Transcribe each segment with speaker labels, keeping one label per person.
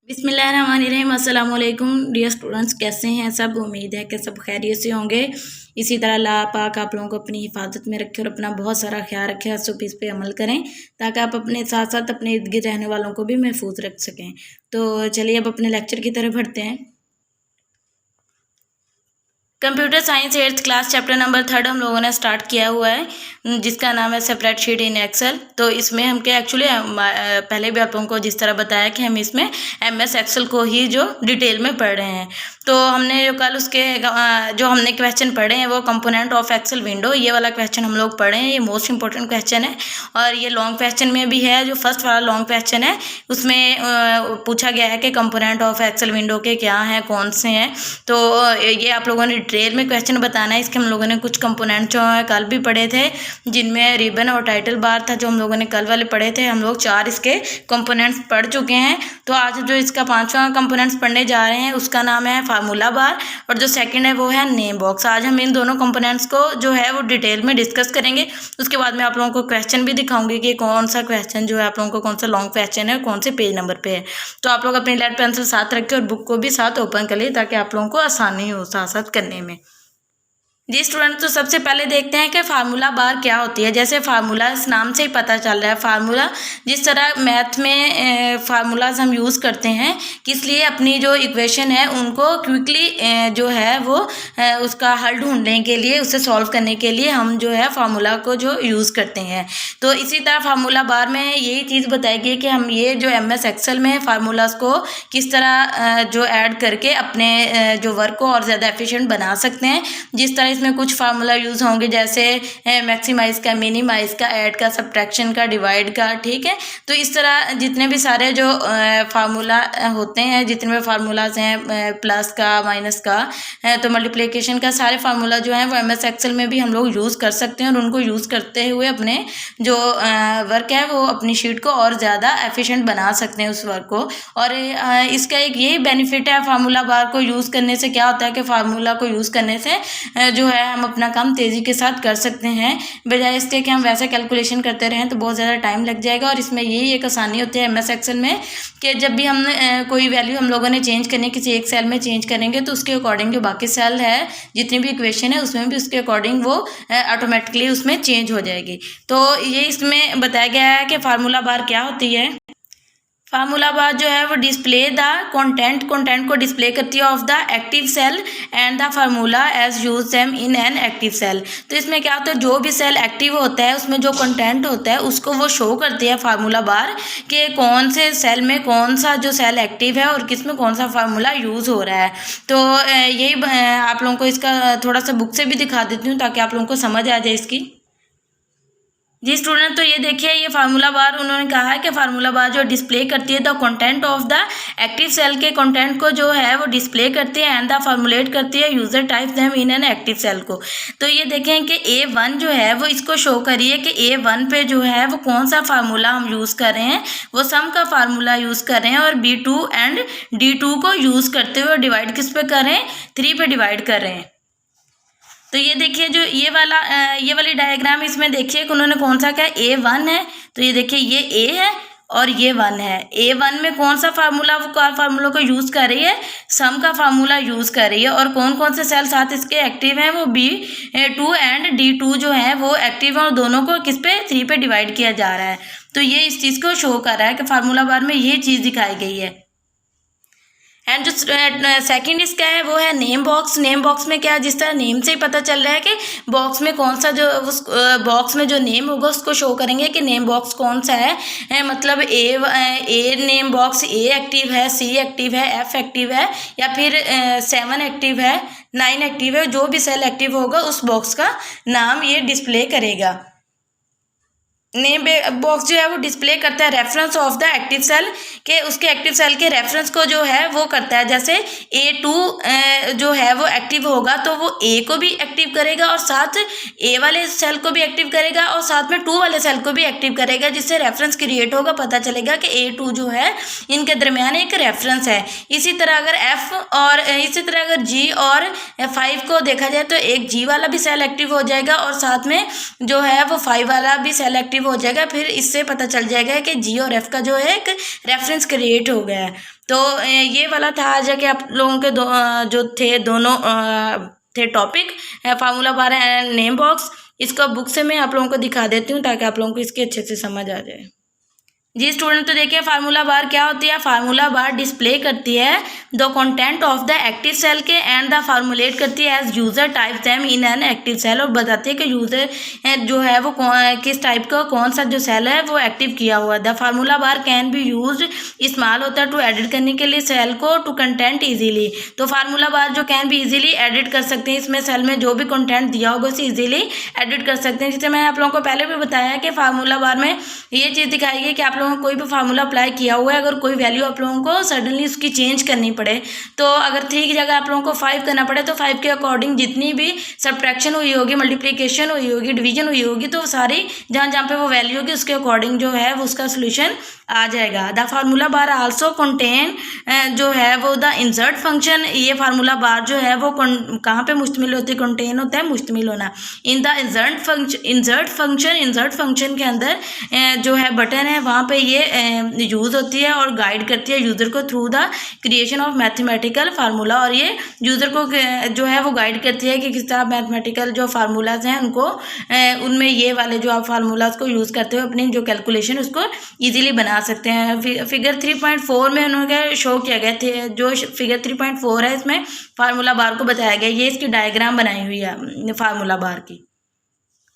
Speaker 1: बिस्मिल्लाहिर्रहमानिर्रहीम। अस्सलाम वालेकुम डियर स्टूडेंट्स, कैसे हैं सब। उम्मीद है कि सब खैरियत से होंगे। इसी तरह अल्लाह पाक आप लोगों को अपनी हिफाजत में रखे और अपना बहुत सारा ख्याल रखे। इस पे अमल करें ताकि आप अपने साथ साथ अपने इर्द गिर्द रहने वालों को भी महफूज रख सकें। तो चलिए अब अपने लेक्चर की तरफ बढ़ते हैं। Computer science 8th class chapter number 3 हम लोगों ने स्टार्ट किया हुआ है, जिसका नाम है सेपरेट शीट इन एक्सेल। तो इसमें हम क्या एक्चुअली पहले भी आप लोगों को जिस तरह बताया कि हम इसमें MS एक्सेल को ही जो डिटेल में पढ़ रहे हैं। तो हमने जो कल उसके जो हमने क्वेश्चन पढ़े हैं वो कंपोनेंट ऑफ एक्सेल विंडो, ये वाला क्वेश्चन हम लोग पढ़े हैं। ये मोस्ट इंपॉर्टेंट क्वेश्चन है और ये लॉन्ग क्वेश्चन में भी है। जो फर्स्ट वाला लॉन्ग क्वेश्चन है उसमें पूछा गया है कि कंपोनेंट ऑफ एक्सेल विंडो के क्या हैं, कौन से हैं। तो ये आप लोगों ने डिटेल में क्वेश्चन बताना है। इसके हम लोगों ने कुछ कंपोनेंट जो है कल भी पढ़े थे, जिनमें रिबन और टाइटल बार था, जो हम लोगों ने कल वाले पढ़े थे। हम लोग 4 इसके कंपोनेंट्स पढ़ चुके हैं। तो आज जो इसका 5वां कंपोनेंट्स पढ़ने जा रहे हैं उसका नाम है फार्मूला बार और जो सेकंड है वो है नेम बॉक्स। आज हम इन दोनों कंपोनेंट्स को जो है वो डिटेल में डिस्कस करेंगे। उसके बाद मैं आप लोगों को क्वेश्चन भी दिखाऊंगी कि कौन सा क्वेश्चन जो है आप लोगों को कौन सा लॉन्ग क्वेश्चन है, कौन से पेज नंबर पे है। तो आप लोग अपनी लेड पेंसिल साथ रखें और बुक को भी साथ ओपन कर लिए ताकि आप लोगों को आसानी हो साथ साथ करने में। जी स्टूडेंट, तो सबसे पहले देखते हैं कि फार्मूला बार क्या होती है। जैसे फार्मूला इस नाम से ही पता चल रहा है, फार्मूला जिस तरह मैथ में फार्मूलाज हम यूज़ करते हैं किस लिए, अपनी जो इक्वेशन है उनको क्विकली जो है वो उसका हल ढूंढने के लिए, उसे सॉल्व करने के लिए हम जो है फार्मूला को जो यूज़ करते हैं। तो इसी तरह फार्मूला बार में यही चीज़ बताई गई कि हम ये जो MS एक्सेल में फार्मूलाज को किस तरह जो ऐड करके अपने जो वर्क को और ज़्यादा एफिशिएंट बना सकते हैं। जिस तरह इसमें कुछ फार्मूला यूज़ होंगे जैसे मैक्सिमाइज का, मिनिमाइज का, ऐड का, सब्ट्रैक्शन का, डिवाइड का, ठीक है। तो इस तरह जितने भी सारे जो फार्मूला होते हैं, जितने भी फार्मूलाज हैं प्लस का, माइनस का, तो मल्टीप्लिकेशन का, सारे फार्मूला जो हैं वो MS एक्सेल में भी हम लोग यूज़ कर सकते हैं और उनको यूज़ करते हुए अपने जो वर्क है वो अपनी शीट को और ज़्यादा एफिशिएंट बना सकते हैं उस वर्क को। और इसका एक यही बेनिफिट है फार्मूला बार को यूज़ करने से। क्या होता है कि फार्मूला को यूज़ करने से जो है हम अपना काम तेज़ी के साथ कर सकते हैं, बजाय इसके कि हम वैसे कैलकुलेशन करते रहें तो बहुत ज़्यादा टाइम लग जाएगा। और इसमें यही एक आसानी होती है MS एक्सेल में कि जब भी हम कोई वैल्यू हम लोगों ने चेंज करनी है, किसी एक सेल में चेंज करेंगे तो उसके अकॉर्डिंग जो बाकी सेल है, जितनी भी इक्वेशन है उसमें भी उसके अकॉर्डिंग वो ऑटोमेटिकली उसमें चेंज हो जाएगी। तो ये इसमें बताया गया है कि फार्मूला बार क्या होती है। फार्मूला बार जो है वो डिस्प्ले द कंटेंट को डिस्प्ले करती है of the active cell and the formula as use them in an active cell. तो इसमें क्या होता है, जो भी सेल एक्टिव होता है उसमें जो कंटेंट होता है उसको वो शो करती है फार्मूला बार कि कौन से सेल में कौन सा जो सेल एक्टिव है और किस में कौन सा फार्मूला यूज़ हो रहा है। तो यही आप लोगों को इसका थोड़ा सा बुक से भी दिखा देती हूँ ताकि आप लोगों को समझ आ जाए इसकी। जी स्टूडेंट, तो ये देखिए ये फार्मूला बार उन्होंने कहा है कि फार्मूला बार जो डिस्प्ले करती है the content of the active cell के कंटेंट को जो है वो डिस्प्ले करती है एंड द फार्मूलेट करती है user type them in an active cell को। तो ये देखें कि A1 जो है वो इसको शो करिए कि A1 पे जो है वो कौन सा फार्मूला हम यूज़ कर रहे हैं, वो सम का फार्मूला यूज़ कर रहे हैं और B2 एंड D2 को यूज़ करते हुए डिवाइड किस पे कर रहे हैं, 3 पे डिवाइड कर रहे हैं। तो ये देखिए जो ये वाली डायग्राम इसमें देखिए कि उन्होंने कौन सा क्या, A1 है। तो ये देखिए ये A है और ये 1 है। A1 में कौन सा फार्मूला, वो फार्मूला को यूज़ कर रही है, सम का फार्मूला यूज़ कर रही है। और कौन कौन से सेल साथ इसके एक्टिव हैं, वो B2 एंड D2 जो है वो एक्टिव है और दोनों को किस पे, 3 पे डिवाइड किया जा रहा है। तो ये इस चीज़ को शो कर रहा है कि फार्मूला बार में ये चीज़ दिखाई गई है। एंड जो सेकंड इसका है वो है नेम बॉक्स। नेम बॉक्स में क्या, जिस तरह नेम से ही पता चल रहा है कि बॉक्स में कौन सा, जो उस बॉक्स में जो नेम होगा उसको शो करेंगे कि नेम बॉक्स कौन सा है। मतलब a name box A active है, C एक्टिव है, F एक्टिव है या फिर 7 एक्टिव है, 9 एक्टिव है। जो भी सेल एक्टिव होगा उस बॉक्स का नाम ये डिस्प्ले करेगा। नेम बॉक्स जो है वो डिस्प्ले करता है reference of the active cell के, उसके एक्टिव सेल के रेफरेंस को जो है वो करता है। जैसे A2 जो है वो एक्टिव होगा तो वो A को भी एक्टिव करेगा और साथ A वाले सेल को भी एक्टिव करेगा और साथ में 2 वाले सेल को भी एक्टिव करेगा, जिससे रेफरेंस क्रिएट होगा, पता चलेगा कि A2 जो है इनके दरमियान एक रेफरेंस है। इसी तरह अगर F और इसी तरह अगर G और 5 को देखा जाए तो एक G वाला भी सेल एक्टिव हो जाएगा और साथ में जो है वो 5 वाला भी सेल एक्टिव एक्टिव हो जाएगा, फिर इससे पता चल जाएगा कि जी और एफ का जो है एक रेफरेंस क्रिएट हो गया है। तो ये वाला था आज के आप लोगों के जो थे दोनों थे topic, formula bar and name box. इसको बुक से मैं आप लोगों को दिखा देती हूँ ताकि आप लोगों को इसकी अच्छे से समझ आ जाए। जी स्टूडेंट, तो देखिए फार्मूला बार क्या होती है। फार्मूला बार डिस्प्ले करती है the content of the active cell के एंड द फार्मूलेट करती है as user type them in an active cell, और बताती है कि यूजर जो है वो किस टाइप का कौन सा जो सेल है वो एक्टिव किया हुआ है। The formula bar can be use, इस्तेमाल होता है टू एडिट करने के लिए सेल को टू कंटेंट इजीली। तो फार्मूला बार जो कैन बी इजीली एडिट कर सकते हैं, इसमें सेल में जो भी कंटेंट दिया होगा उसे इजीली एडिट कर सकते हैं। जैसे मैंने आप लोगों को पहले भी बताया कि फार्मूला बार में ये चीज़ दिखाई गई कि आप लोगों को कोई भी फार्मूला अप्लाई किया हुआ है, अगर कोई वैल्यू आप लोगों को सडनली उसकी चेंज करनी पड़े, तो अगर 3 की जगह आप लोगों को 5 करना पड़े तो 5 के अकॉर्डिंग जितनी भी सब्ट्रैक्शन हुई होगी, मल्टीप्लिकेशन हुई होगी, डिवीजन हुई होगी, तो सारी जहाँ जहाँ पे वो वैल्यू होगी उसके अकॉर्डिंग जो है वो उसका सोल्यूशन आ जाएगा। The formula bar also contain जो है वो द इंसर्ट फंक्शन। ये फार्मूला बार जो है वो कहाँ पे मुश्तमिल होती है, कंटेन होता है मुश्तमिल होना इन द इंसर्ट फंक्शन के अंदर जो है बटन है वहाँ पे ये यूज़ होती है और गाइड करती है यूज़र को through the creation of mathematical formula. और ये यूज़र को जो है वो गाइड करती है कि किस तरह मैथमेटिकल जो फार्मूलाज हैं उनको उनमें ये वाले जो आप फार्मूलाज को यूज़ करते हो अपनी जो कैलकुलेशन उसको ईजिली बना सकते हैं। फिगर 3.4 में उन्होंने शो किया गया थे, जो फिगर 3.4 है इसमें फार्मूला बार को बताया गया। ये इसकी डायग्राम बनाई हुई है फार्मूला बार की।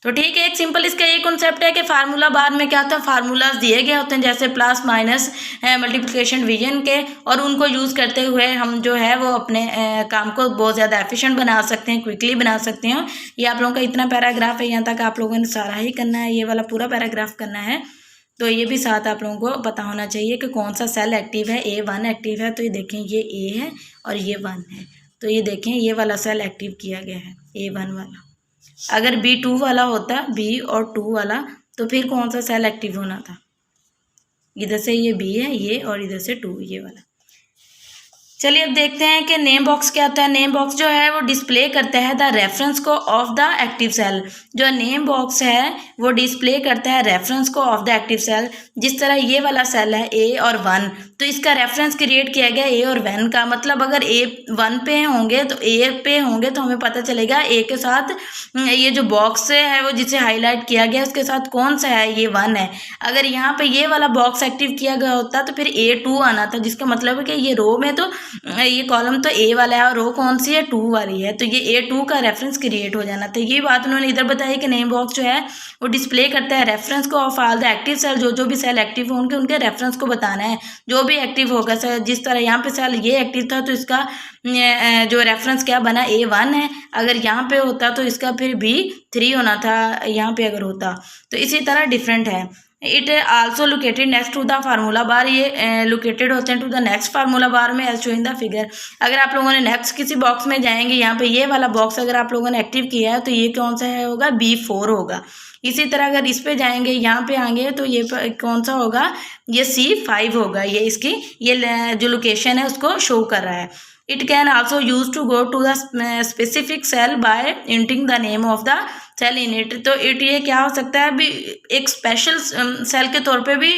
Speaker 1: तो ठीक है, एक सिंपल इसका ये कॉन्सेप्ट है कि फार्मूला बार में क्या होता है, फार्मूलाज दिए गए होते हैं जैसे प्लस माइनस मल्टीप्लिकेशन डिवीजन के, और उनको यूज़ करते हुए हम जो है वो अपने काम को बहुत ज़्यादा एफिशिएंट बना सकते हैं, क्विकली बना सकते हैं। ये आप लोगों का इतना पैराग्राफ है, यहाँ तक आप लोगों ने सारा ही करना है, ये वाला पूरा पैराग्राफ करना है। तो ये भी साथ आप लोगों को पता होना चाहिए कि कौन सा सेल एक्टिव है। A1 एक्टिव है, तो ये देखें ये A है और ये 1 है, तो ये देखें ये वाला सेल एक्टिव किया गया है A1 वाला। अगर B2 वाला होता, B और 2 वाला, तो फिर कौन सा सेल एक्टिव होना था। इधर से ये B है ये, और इधर से 2 ये वाला। चलिए अब देखते हैं कि नेम बॉक्स क्या होता है। नेम बॉक्स जो है वो डिस्प्ले करता है द रेफरेंस को ऑफ द एक्टिव सेल। जो नेम बॉक्स है वो डिस्प्ले करता है रेफरेंस को ऑफ द एक्टिव सेल। जिस तरह ये वाला सेल है A और 1, तो इसका रेफरेंस क्रिएट किया गया A और 1 का। मतलब अगर A 1 पे होंगे तो A पे होंगे तो हमें पता चलेगा A के साथ ये जो बॉक्स है वो जिसे हाईलाइट किया गया उसके साथ कौन सा है, ये 1 है। अगर यहाँ पे ये वाला बॉक्स एक्टिव किया गया होता तो फिर A2 आना था, जिसका मतलब है कि ये रो में तो ये कॉलम तो A वाला है और रो कौन सी है, 2 वाली है, तो ये A2 का रेफरेंस क्रिएट हो जाना। तो ये बात उन्होंने इधर बताई कि नेम बॉक्स जो है वो डिस्प्ले करता है रेफरेंस को of all the active cell. जो भी सेल एक्टिव होंगे उनके रेफरेंस को बताना है, जो भी एक्टिव होगा। सर जिस तरह यहाँ पे सेल ये एक्टिव था तो इसका जो रेफरेंस क्या बना, A1 है। अगर यहाँ पे होता तो इसका फिर B3 होना था, यहाँ पे अगर होता तो इसी तरह डिफरेंट है। It also located next to the formula bar. ये लोकेटेड होते हैं to the next formula bar में as show in the figure. अगर आप लोगों ने नेक्स्ट किसी बॉक्स में जाएंगे, यहाँ पे ये वाला बॉक्स अगर आप लोगों ने एक्टिव किया है तो ये कौन सा है होगा, B4 होगा। इसी तरह अगर इस पे जाएंगे, यहाँ पे आएंगे तो ये कौन सा होगा, ये C5 होगा। ये इसकी ये जो लोकेशन है उसको शो कर रहा है। It can also use to go to the specific cell by entering the name of the cell in it. तो इट ये क्या हो सकता है, अभी एक स्पेशल सेल के तौर पे भी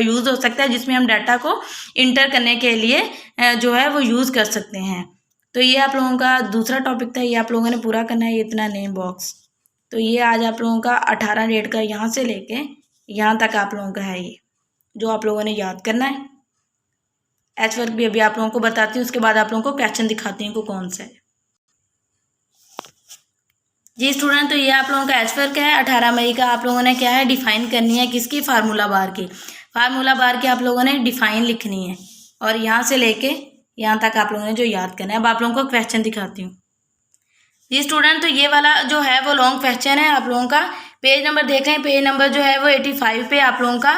Speaker 1: यूज़ हो सकता है जिसमें हम डाटा को इंटर करने के लिए जो है वो यूज़ कर सकते हैं। तो ये आप लोगों का दूसरा टॉपिक था, ये आप लोगों ने पूरा करना है, ये इतना नेम बॉक्स। तो ये आज आप लोगों का 18 डेट का यहाँ से लेके यहाँ तक आप लोगों का है, ये जो आप लोगों ने याद करना है। एच वर्क भी अभी आप लोगों को बताती हूँ, उसके बाद आप लोगों को क्वेश्चन दिखाती हूँ को कौन सा है। जी स्टूडेंट, तो ये आप लोगों का एच वर्क है 18 मई का। आप लोगों ने क्या है, डिफाइन करनी है किसकी, फार्मूला बार की। फार्मूला बार की आप लोगों ने डिफाइन लिखनी है और यहाँ से लेके यहाँ तक आप लोगों ने जो याद करना है। अब आप लोगों को क्वेश्चन दिखाती हूँ। जी स्टूडेंट, तो ये वाला जो है वो लॉन्ग क्वेश्चन है। आप लोगों का पेज नंबर देख रहे हैं, पेज नंबर जो है वो 85 पे आप लोगों का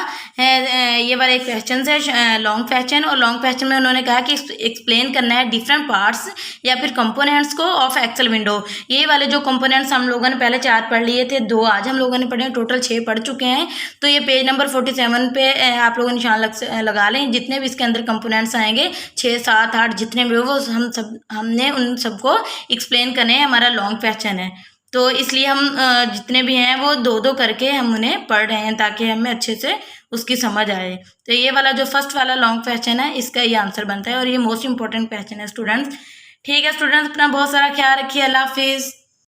Speaker 1: ये वाला एक क्वेश्चन है, लॉन्ग क्वेश्चन। और लॉन्ग क्वेश्चन में उन्होंने कहा कि एक्सप्लेन करना है डिफरेंट पार्ट्स या फिर कंपोनेंट्स को ऑफ एक्सेल विंडो। ये वाले जो कंपोनेंट्स हम लोगों ने पहले 4 पढ़ लिए थे, 2 आज हम लोगों ने पढ़े, टोटल 6 पढ़ चुके हैं। तो ये पेज नंबर 47 पे आप लोगों निशान लगा लें। जितने भी इसके अंदर कंपोनेंट्स आएंगे 6, 7, 8 जितने भी वो हमने उन सबको एक्सप्लेन करने हैं, हमारा लॉन्ग क्वेश्चन है। तो इसलिए हम जितने भी हैं वो 2-2 करके हम उन्हें पढ़ रहे हैं ताकि हमें अच्छे से उसकी समझ आए। तो ये वाला जो फर्स्ट वाला लॉन्ग क्वेश्चन है इसका ये आंसर बनता है और ये मोस्ट इंपॉर्टेंट क्वेश्चन है स्टूडेंट्स। ठीक है स्टूडेंट्स, अपना बहुत सारा ख्याल रखिए। अल्लाह हाफिज़।